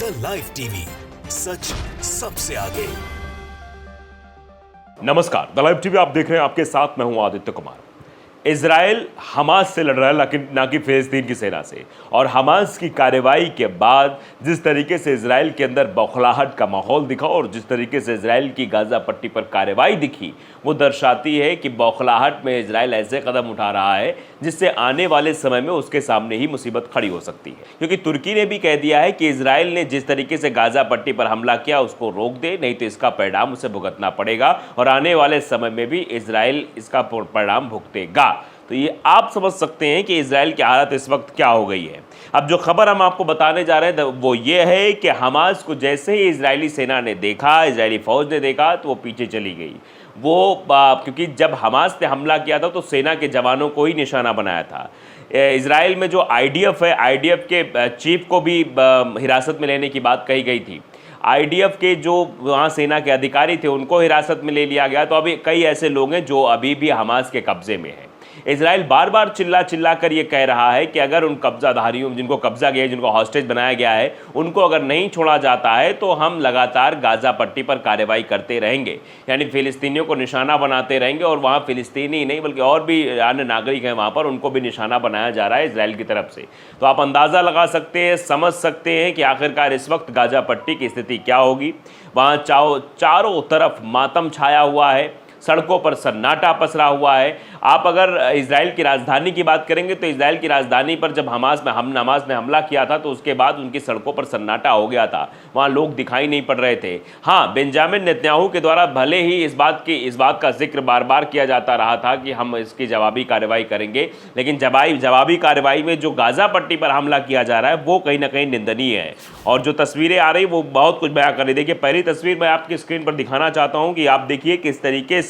The live TV, सच सबसे आगे। नमस्कार, द लाइव टीवी आप देख रहे हैं, आपके साथ मैं हूं आदित्य कुमार। इजराइल हमास से लड़ रहा है, लेकिन ना कि फिलिस्तीन की सेना से। और हमास की कार्रवाई के बाद जिस तरीके से इजराइल के अंदर बौखलाहट का माहौल दिखा और जिस तरीके से इजराइल की गाजा पट्टी पर कार्रवाई दिखी, वो दर्शाती है कि बौखलाहट में इजराइल ऐसे कदम उठा रहा है जिससे आने वाले समय में उसके सामने ही मुसीबत खड़ी हो सकती है। क्योंकि तुर्की ने भी कह दिया है कि इजराइल ने जिस तरीके से गाजा पट्टी पर हमला किया उसको रोक दे, नहीं तो इसका परिणाम उसे भुगतना पड़ेगा और आने वाले समय में भी इजराइल इसका परिणाम भुगतेगा। तो ये आप समझ सकते हैं कि इजराइल की हालत इस वक्त क्या हो गई है। अब जो खबर हम आपको बताने जा रहे हैं वो ये है कि हमास को जैसे ही इजरायली सेना ने देखा, इजरायली फौज ने देखा, तो वो पीछे चली गई। वो क्योंकि जब हमास ने हमला किया था तो सेना के जवानों को ही निशाना बनाया था। इजराइल में जो आईडीएफ है, आईडीएफ के चीफ को भी हिरासत में लेने की बात कही गई थी। आईडीएफ के जो वहाँ सेना के अधिकारी थे उनको हिरासत में ले लिया गया। तो अभी कई ऐसे लोग हैं जो अभी भी हमास के कब्जे में हैं। इजराइल बार बार चिल्ला चिल्ला कर ये कह रहा है कि अगर उन कब्जाधारियों, जिनको कब्जा गया है, जिनको हॉस्टेज बनाया गया है, उनको अगर नहीं छोड़ा जाता है तो हम लगातार गाजा पट्टी पर कार्रवाई करते रहेंगे, यानी फिलिस्तीनियों को निशाना बनाते रहेंगे। और वहाँ फिलिस्तीनी नहीं बल्कि और भी अन्य नागरिक हैं वहाँ पर, उनको भी निशाना बनाया जा रहा है इजराइल की तरफ से। तो आप अंदाज़ा लगा सकते हैं, समझ सकते हैं कि आखिरकार इस वक्त गाजा पट्टी की स्थिति क्या होगी। वहाँ चारों तरफ मातम छाया हुआ है, सड़कों पर सन्नाटा पसरा हुआ है। आप अगर इजराइल की राजधानी की बात करेंगे तो इजराइल की राजधानी पर जब हमास ने हमला किया था तो उसके बाद उनकी सड़कों पर सन्नाटा हो गया था, वहाँ लोग दिखाई नहीं पड़ रहे थे। हाँ, बेंजामिन नेतन्याहू के द्वारा भले ही इस बात का जिक्र बार बार किया जाता रहा था कि हम इसकी जवाबी कार्रवाई करेंगे, लेकिन जवाबी कार्रवाई में जो गाजा पट्टी पर हमला किया जा रहा है वो कहीं ना कहीं निंदनीय है। और जो तस्वीरें आ रही वो बहुत कुछ बयां कर रही। देखिए, पहली तस्वीर मैं आपकी स्क्रीन पर दिखाना चाहता हूँ कि आप देखिए किस तरीके से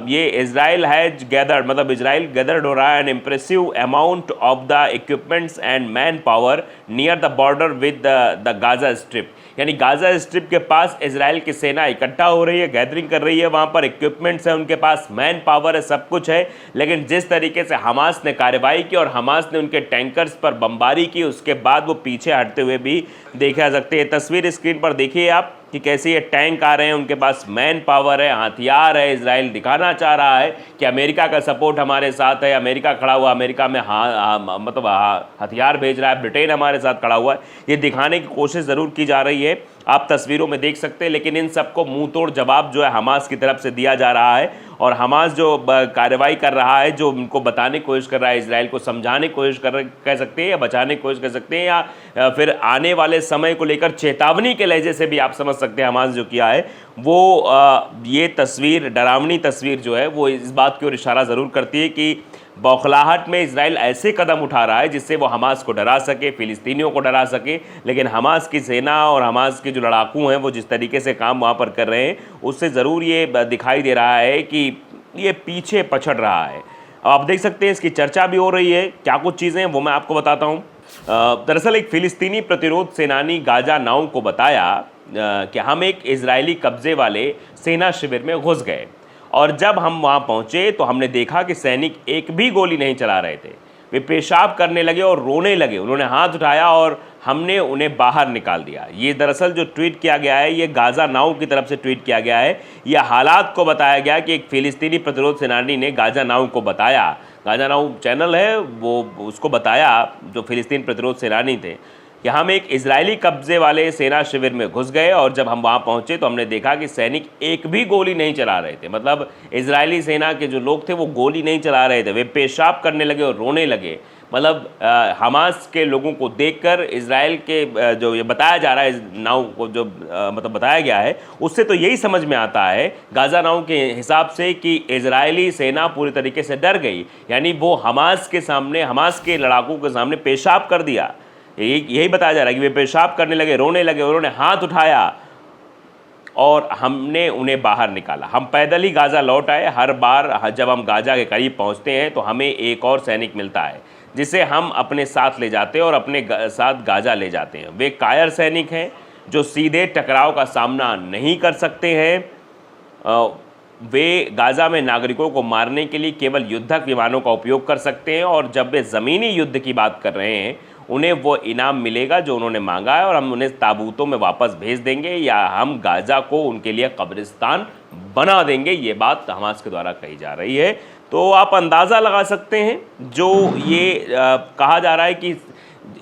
ये इजराइल हैज गैदर्ड, मतलब इजराइल गैदर्ड हो रहा है N impressive amount of the equipments and man power near the border with the Gaza strip. यानी गाजा स्ट्रिप के पास इजराइल की सेना इकट्ठा हो रही है, गैदरिंग कर रही है। वहाँ पर इक्विपमेंट्स है, उनके पास मैन पावर है, सब कुछ है। लेकिन जिस तरीके से हमास ने कार्रवाई की और हमास ने उनके टैंकर्स पर बमबारी की, उसके बाद वो पीछे हटते हुए भी देखे जा सकते हैं। तस्वीर स्क्रीन पर देखिए आप कि कैसे ये टैंक आ रहे हैं, उनके पास मैन पावर है, हथियार है। इजराइल दिखाना चाह रहा है कि अमेरिका का सपोर्ट हमारे साथ है, अमेरिका खड़ा हुआ, अमेरिका में हथियार भेज रहा है, ब्रिटेन हमारे साथ खड़ा हुआ है। ये दिखाने की कोशिश ज़रूर की जा रही है, आप तस्वीरों में देख सकते हैं। लेकिन इन सबको मुंह तोड़ जवाब जो है हमास की तरफ से दिया जा रहा है। और हमास जो कार्रवाई कर रहा है, जो उनको बताने की कोशिश कर रहा है, इजराइल को समझाने की कोशिश कह सकते हैं, या बचाने की कोशिश कर सकते हैं, या फिर आने वाले समय को लेकर चेतावनी के लहजे से भी आप समझ सकते हैं हमास जो किया है वो ये तस्वीर, डरावनी तस्वीर जो है वो इस बात की ओर इशारा ज़रूर करती है कि बौखलाहट में इजराइल ऐसे कदम उठा रहा है जिससे वो हमास को डरा सके, फिलिस्तीनियों को डरा सके। लेकिन हमास की सेना और हमास के जो लड़ाकू हैं वो जिस तरीके से काम वहाँ पर कर रहे हैं, उससे ज़रूर ये दिखाई दे रहा है कि ये पीछे पछड़ रहा है। आप देख सकते हैं इसकी चर्चा भी हो रही है। क्या कुछ चीज़ें हैं वो मैं आपको बताता हूँ। दरअसल एक फ़िलिस्तीनी प्रतिरोध सेनानी गाजा नाउ को बताया कि हम एक इजरायली कब्जे वाले सेना शिविर में घुस गए और जब हम वहाँ पहुँचे तो हमने देखा कि सैनिक एक भी गोली नहीं चला रहे थे। वे पेशाब करने लगे और रोने लगे। उन्होंने हाथ उठाया और हमने उन्हें बाहर निकाल दिया। ये दरअसल जो ट्वीट किया गया है ये गाजा नाउ की तरफ से ट्वीट किया गया है। यह हालात को बताया गया कि एक फ़िलिस्तीनी प्रतिरोध सेनानी ने गाजा नाउ को बताया, गाजा नाउ चैनल है वो, उसको बताया जो फ़िलिस्तीन प्रतिरोध सेनानी थे कि हम एक इजरायली कब्जे वाले सेना शिविर में घुस गए और जब हम वहाँ पहुँचे तो हमने देखा कि सैनिक एक भी गोली नहीं चला रहे थे। मतलब इजरायली सेना के जो लोग थे वो गोली नहीं चला रहे थे, वे पेशाब करने लगे और रोने लगे। मतलब हमास के लोगों को देखकर इजराइल के जो ये बताया जा रहा है नाउ को, जो मतलब बताया गया है, उससे तो यही समझ में आता है गाजा नाउ के हिसाब से कि इजरायली सेना पूरी तरीके से डर गई। यानी वो हमास के सामने, हमास के लड़ाकों के सामने पेशाब कर दिया। यही बताया जा रहा है कि वे पेशाब करने लगे, रोने लगे, उन्होंने हाथ उठाया और हमने उन्हें बाहर निकाला। हम पैदल ही गाजा लौट आए। हर बार जब हम गाजा के करीब पहुंचते हैं तो हमें एक और सैनिक मिलता है जिसे हम अपने साथ ले जाते हैं और अपने साथ गाजा ले जाते हैं। वे कायर सैनिक हैं जो सीधे टकराव का सामना नहीं कर सकते हैं। वे गाजा में नागरिकों को मारने के लिए केवल युद्धक विमानों का उपयोग कर सकते हैं और जब वे ज़मीनी युद्ध की बात कर रहे हैं उन्हें वो इनाम मिलेगा जो उन्होंने मांगा है और हम उन्हें ताबूतों में वापस भेज देंगे या हम गाज़ा को उनके लिए कब्रिस्तान बना देंगे। ये बात हमास के द्वारा कही जा रही है। तो आप अंदाज़ा लगा सकते हैं जो ये कहा जा रहा है कि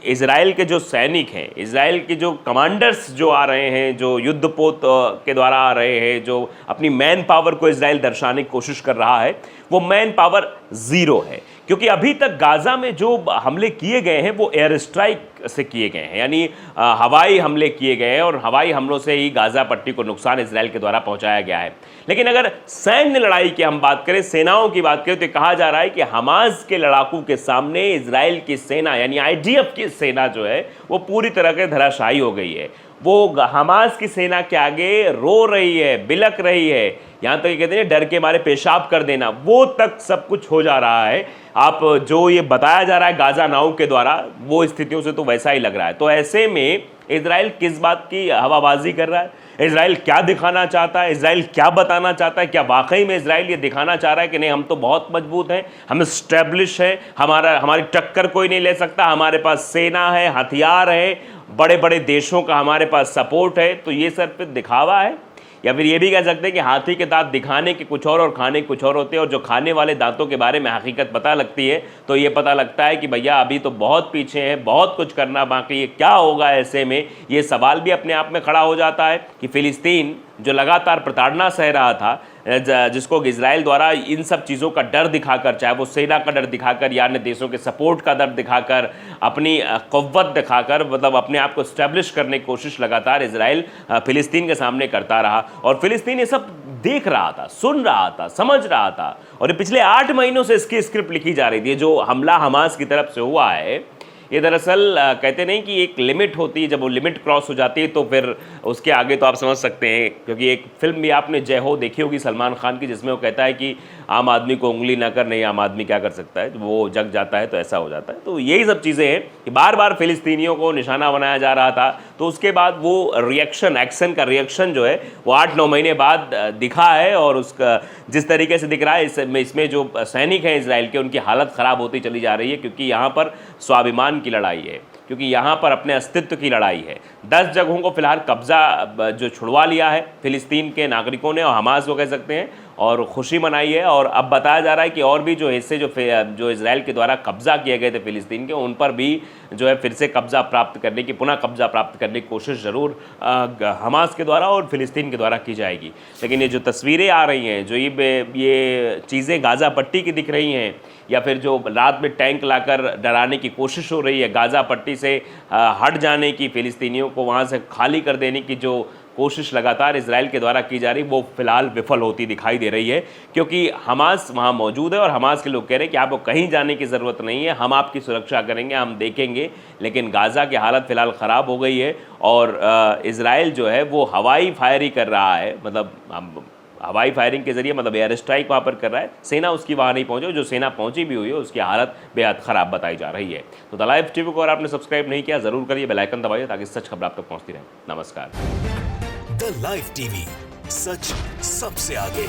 इज़राइल के जो सैनिक हैं, इज़राइल के जो कमांडर्स जो आ रहे हैं, जो युद्धपोत के द्वारा आ रहे हैं, जो अपनी मैन पावर को इज़राइल दर्शाने की कोशिश कर रहा है, वो मैन पावर ज़ीरो है। क्योंकि अभी तक गाज़ा में जो हमले किए गए हैं वो एयर स्ट्राइक से किए गए हैं, यानी हवाई हमले किए गए हैं और हवाई हमलों से ही गाज़ा पट्टी को नुकसान इज़राइल के द्वारा पहुंचाया गया है। लेकिन अगर सैन्य लड़ाई की हम बात करें, सेनाओं की बात करें, तो कहा जा रहा है कि हमास के लड़ाकू के सामने इज़राइल की सेना यानी IDF की सेना जो है वो पूरी तरह के धराशायी हो गई है। वो हमास की सेना के आगे रो रही है, बिलक रही है, यहाँ तक तो कहते हैं डर के मारे पेशाब कर देना, वो तक सब कुछ हो जा रहा है। आप जो ये बताया जा रहा है गाज़ा नाउ के द्वारा, वो स्थितियों से तो वैसा ही लग रहा है। तो ऐसे में इज़राइल किस बात की हवाबाजी कर रहा है? इज़राइल क्या दिखाना चाहता है? इज़राइल क्या बताना चाहता है? क्या वाकई में इज़राइल ये दिखाना चाह रहा है कि नहीं, हम तो बहुत मजबूत हैं, हम स्टैब्लिश हैं, हमारी टक्कर कोई नहीं ले सकता, हमारे पास सेना है, हथियार है, बड़े बड़े देशों का हमारे पास सपोर्ट है? तो ये सिर्फ दिखावा है? या फिर ये भी कह सकते हैं कि हाथी के दांत दिखाने के कुछ और खाने के कुछ और होते हैं, और जो खाने वाले दांतों के बारे में हकीकत पता लगती है तो ये पता लगता है कि भैया अभी तो बहुत पीछे है, बहुत कुछ करना बाकी है। क्या होगा ऐसे में? ये सवाल भी अपने आप में खड़ा हो जाता है कि फ़िलिस्तीन जो लगातार प्रताड़ना सह रहा था, जिसको इज़राइल द्वारा इन सब चीज़ों का डर दिखाकर, चाहे वो सेना का डर दिखाकर या अन्य देशों के सपोर्ट का डर दिखाकर, अपनी क़ुव्वत दिखाकर, मतलब अपने आप को इस्टेब्लिश करने की कोशिश लगातार इज़राइल फ़िलिस्तीन के सामने करता रहा। और फ़िलिस्तीन ये सब देख रहा था, सुन रहा था, समझ रहा था। और ये पिछले 8 महीनों से इसकी स्क्रिप्ट लिखी जा रही थी। जो हमला हमास की तरफ से हुआ है, ये दरअसल कहते नहीं कि एक लिमिट होती है, जब वो लिमिट क्रॉस हो जाती है तो फिर उसके आगे तो आप समझ सकते हैं। क्योंकि एक फिल्म भी आपने जय हो देखी होगी सलमान खान की, जिसमें वो कहता है कि आम आदमी को उंगली ना कर, नहीं आम आदमी क्या कर सकता है, वो जग जाता है तो ऐसा हो जाता है। तो यही सब चीज़ें हैं कि बार बार फ़िलिस्तीनियों को निशाना बनाया जा रहा था। तो उसके बाद वो रिएक्शन, एक्शन का रिएक्शन जो है वो 8-9 महीने बाद दिखा है। और उसका जिस तरीके से दिख रहा है, इसमें जो सैनिक हैं इज़राइल के, उनकी हालत ख़राब होती चली जा रही है। क्योंकि यहाँ पर स्वाभिमान की लड़ाई है, क्योंकि यहाँ पर अपने अस्तित्व की लड़ाई है। 10 जगहों को फिलहाल कब्ज़ा जो छुड़वा लिया है फ़िलिस्तीन के नागरिकों ने और हमास को कह सकते हैं, और खुशी मनाई है। और अब बताया जा रहा है कि और भी जो हिस्से जो इज़राइल के द्वारा कब्ज़ा किए गए थे फ़िलिस्तीन के, उन पर भी जो है फिर से कब्ज़ा प्राप्त करने की, पुनः कब्ज़ा प्राप्त करने की कोशिश ज़रूर हमास के द्वारा और फ़िलिस्तीन के द्वारा की जाएगी। लेकिन ये जो तस्वीरें आ रही हैं, जो ये चीज़ें गाज़ा पट्टी की दिख रही हैं, या फिर जो रात में टैंक लाकर डराने की कोशिश हो रही है, गाज़ा पट्टी से हट जाने की, फ़िलिस्तीनियों को वहाँ से खाली कर देने की जो कोशिश लगातार इज़राइल के द्वारा की जा रही, वो फिलहाल विफल होती दिखाई दे रही है। क्योंकि हमास वहाँ मौजूद है और हमास के लोग कह रहे हैं कि आपको कहीं जाने की ज़रूरत नहीं है, हम आपकी सुरक्षा करेंगे, हम देखेंगे। लेकिन गाज़ा की हालत फ़िलहाल ख़राब हो गई है और इज़राइल जो है वो हवाई फायर ही कर रहा है, मतलब हवाई फायरिंग के जरिए, मतलब एयर स्ट्राइक वहाँ पर कर रहा है। सेना उसकी वहाँ नहीं पहुँची, जो सेना पहुँची भी हुई है उसकी हालत बेहद ख़राब बताई जा रही है। तो द लाइव टीवी को अगर आपने सब्सक्राइब नहीं किया ज़रूर करिए, बेल आइकन दबाइए ताकि सच खबर आप तक पहुँचती रहे। नमस्कार। द लाइव टीवी, सच सबसे आगे।